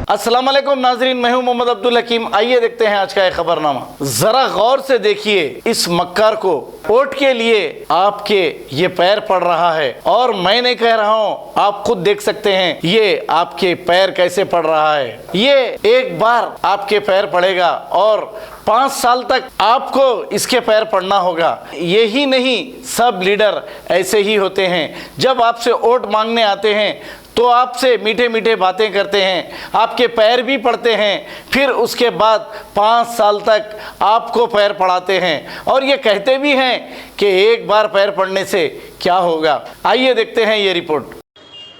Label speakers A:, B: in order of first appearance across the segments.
A: अस्सलाम वालेकुम नाजरीन, मैं हूं मोहम्मद अब्दुल हकीम। आइए देखते हैं आज का एक खबरनामा। जरा गौर से देखिए इस मक्कार को। वोट के लिए आपके ये पैर पड़ रहा है और मैं नहीं कह रहा हूं, आप खुद देख सकते हैं ये आपके पैर कैसे पड़ रहा है। ये एक बार आपके पैर पड़ेगा और 5 साल तक आपको इसके पैर पड़ना होगा। यही नहीं, सब लीडर ऐसे ही होते हैं। जब आपसे वोट मांगने आते हैं तो आपसे मीठे मीठे बातें करते हैं, आपके पैर भी पड़ते हैं, फिर उसके बाद 5 साल तक आपको पैर पड़ाते हैं और ये कहते भी हैं कि एक बार पैर पड़ने से क्या होगा। आइए देखते हैं ये रिपोर्ट।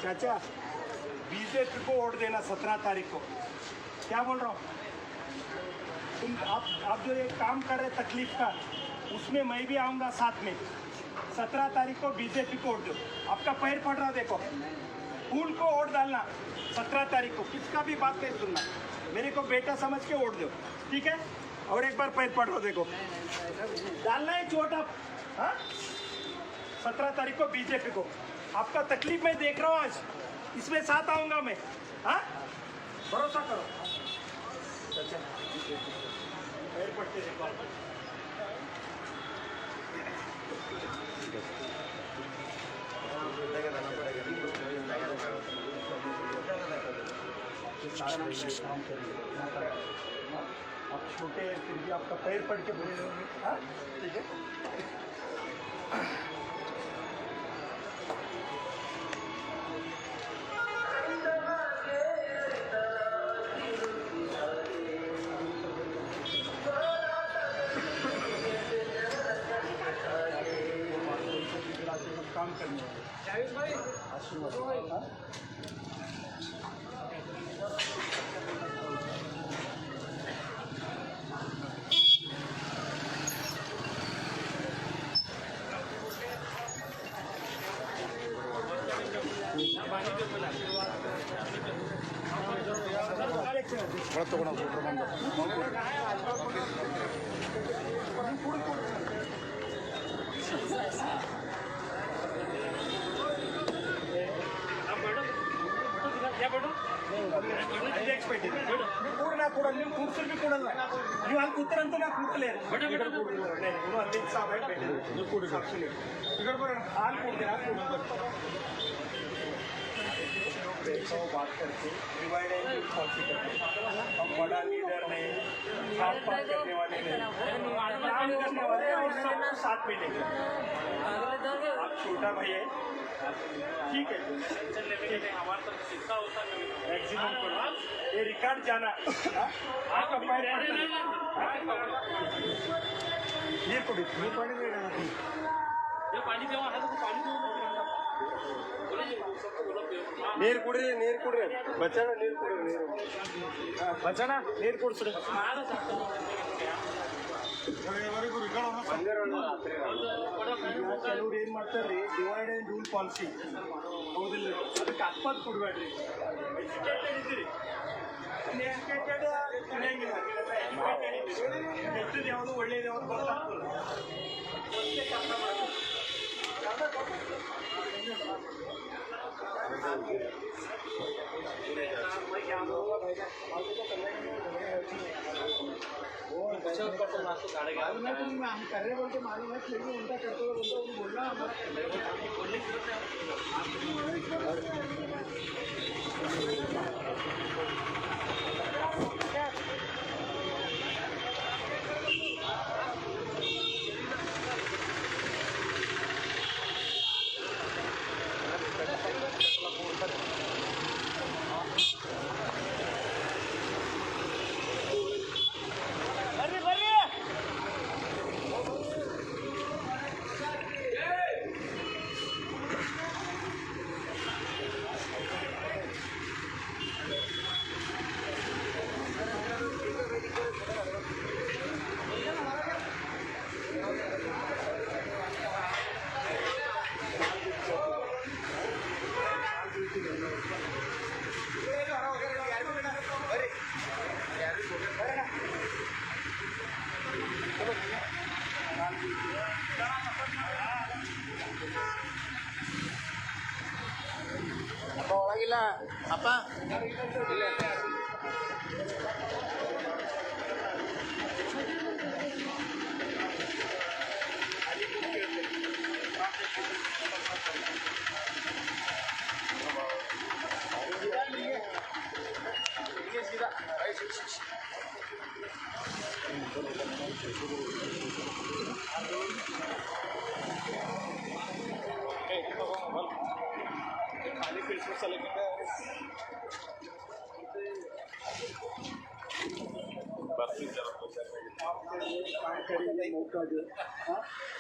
B: चाचा, बीजेपी को वोट देना 17 तारीख को। क्या बोल रहा हूँ? आप जो ये काम कर रहे तकलीफ का, उसमें मैं भी आऊँगा साथ में। 17 तारीख को बीजेपी को वोट दो। आपका पैर पड़ रहा, देखो फूल को वोट डालना 17 तारीख को। किसका भी बात नहीं सुनना, मेरे को बेटा समझ के वोट दो, ठीक है? और एक बार पैर पड़ रहा, देखो डालना है चोट आप। हाँ, 17 तारीख को बीजेपी को। आपका तकलीफ मैं देख रहा हूँ आज, इसमें साथ आऊँगा मैं। हाँ, भरोसा करो। पैर पड़ते देखो। काम करिए, आप छोटे फिर भी आपका पैर पड़ के बोले होंगे। हाँ, ठीक है। काम करने ಕೂಡ ನೀವು ಕೂಡ್ಸಲ್ ಕೂಡ ನೀವು ಅಲ್ಲಿ ಕೂತಾರಂತ ನಾ ಕೂತಲೇ ಅಲ್ಲಿ ಸಾಬ್ ಹಾಲು ಕೊಡ್ತೀರಾ? बात करके डिवाइड एंड पॉलिसी करते हैं। हम बड़ा लीडर नहीं, साथ बात करने वाले नहीं, काम करने वाले और सबको साथ में लेंगे। आप छोटा भाई है, ठीक है, हमारे तरफ शिक्षा होता है मैक्सिमम करो। ये रिकॉर्ड जाना आपका पैर ये थोड़ी ये पानी में रहना थी। ये पानी जमा है तो पानी ನೀರು ಕುಡ್ರಿ, ನೀರು ಕುಡ್ರಿ, ಬಚ್ಚಣ ನೀರು ಕುಡ್ರಿ, ನೀರು ಬಚ್ಚಣ ನೀರು ಕುಡ್ಸ್ರಿ. ಕೆಲವ್ರು ಏನು ಮಾಡ್ತಾರ್ರಿ, ಡಿವೈಡ್ ಆ್ಯಂಡ್ ರೂಲ್ ಪಾಲಿಸಿ, ಹೌದಿಲ್ಲ? ಅದಕ್ಕೆ ಅಪ್ಪತ್ತು ಕೊಡ್ಬೇಡ್ರಿ. ಎಜುಕೇಟೆಡ್ ಇದ್ದೀರಿ, ಅನ್ಎಜುಕೇಟೆಡ್ ನಡೆಯಂಗಿಲ್ಲ. ಕೆಟ್ಟದ್ದು ಯಾವುದು ಒಳ್ಳೇದು ಯಾವುದು ಗೊತ್ತಾಗ್ತಲ್ಲ. ಮತ್ತೆ ಕೆಲಸ ಮಾಡ್ತಾರೆ. हम कर रहे बोलते मालूम है, फिर भी उनका करते हुए बोलना
C: Apa?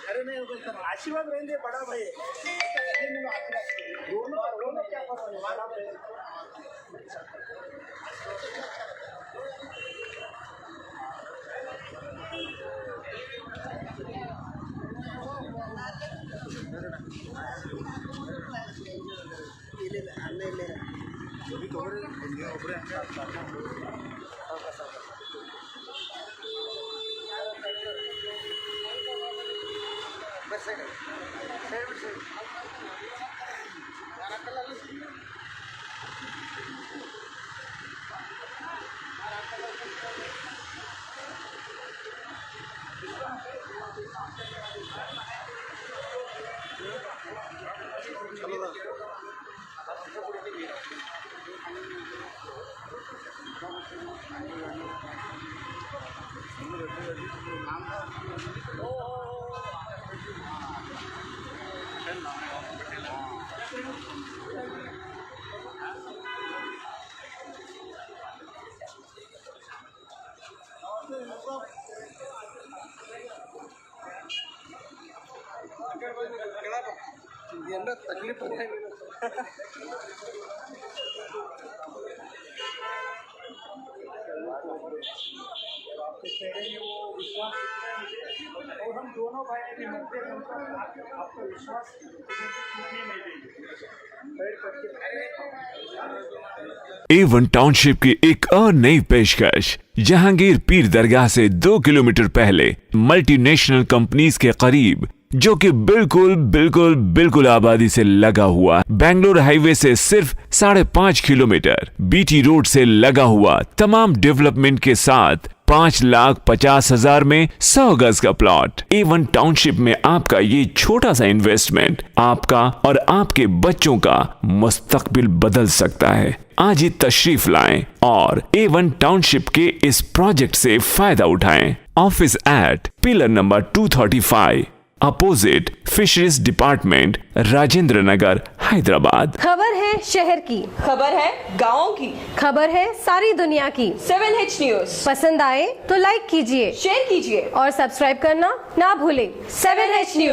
B: अरे नहीं आशीर्वाद रहेंगे बड़ा भाई दोनों क्या तकलीफ और हम दोनों भाई के मध्य आपको विश्वास नहीं देंगे।
C: A1 टाउनशिप की एक और नई पेशकश जहांगीर पीर दरगाह से 2 किलोमीटर पहले मल्टीनेशनल कंपनीज के करीब, जो कि बिल्कुल आबादी से लगा हुआ, बेंगलोर हाईवे से सिर्फ 5.5 किलोमीटर, बीटी रोड से लगा हुआ, तमाम डेवलपमेंट के साथ 5,50,000 में 100 गज का प्लॉट। A1 टाउनशिप में आपका ये छोटा सा इन्वेस्टमेंट आपका और आपके बच्चों का मुस्तकबिल बदल सकता है। आज ही तशरीफ लाएं और A1 टाउनशिप के इस प्रोजेक्ट से फायदा उठाएं। Office at pillar number 235 opposite fisheries department, Rajendra Nagar, Hyderabad.
D: खबर है शहर की,
E: खबर है गाँव की,
D: खबर है सारी दुनिया की।
E: 7H न्यूज
D: पसंद आए तो लाइक कीजिए,
E: शेयर कीजिए
D: और सब्सक्राइब करना ना भूलें।
E: 7H news.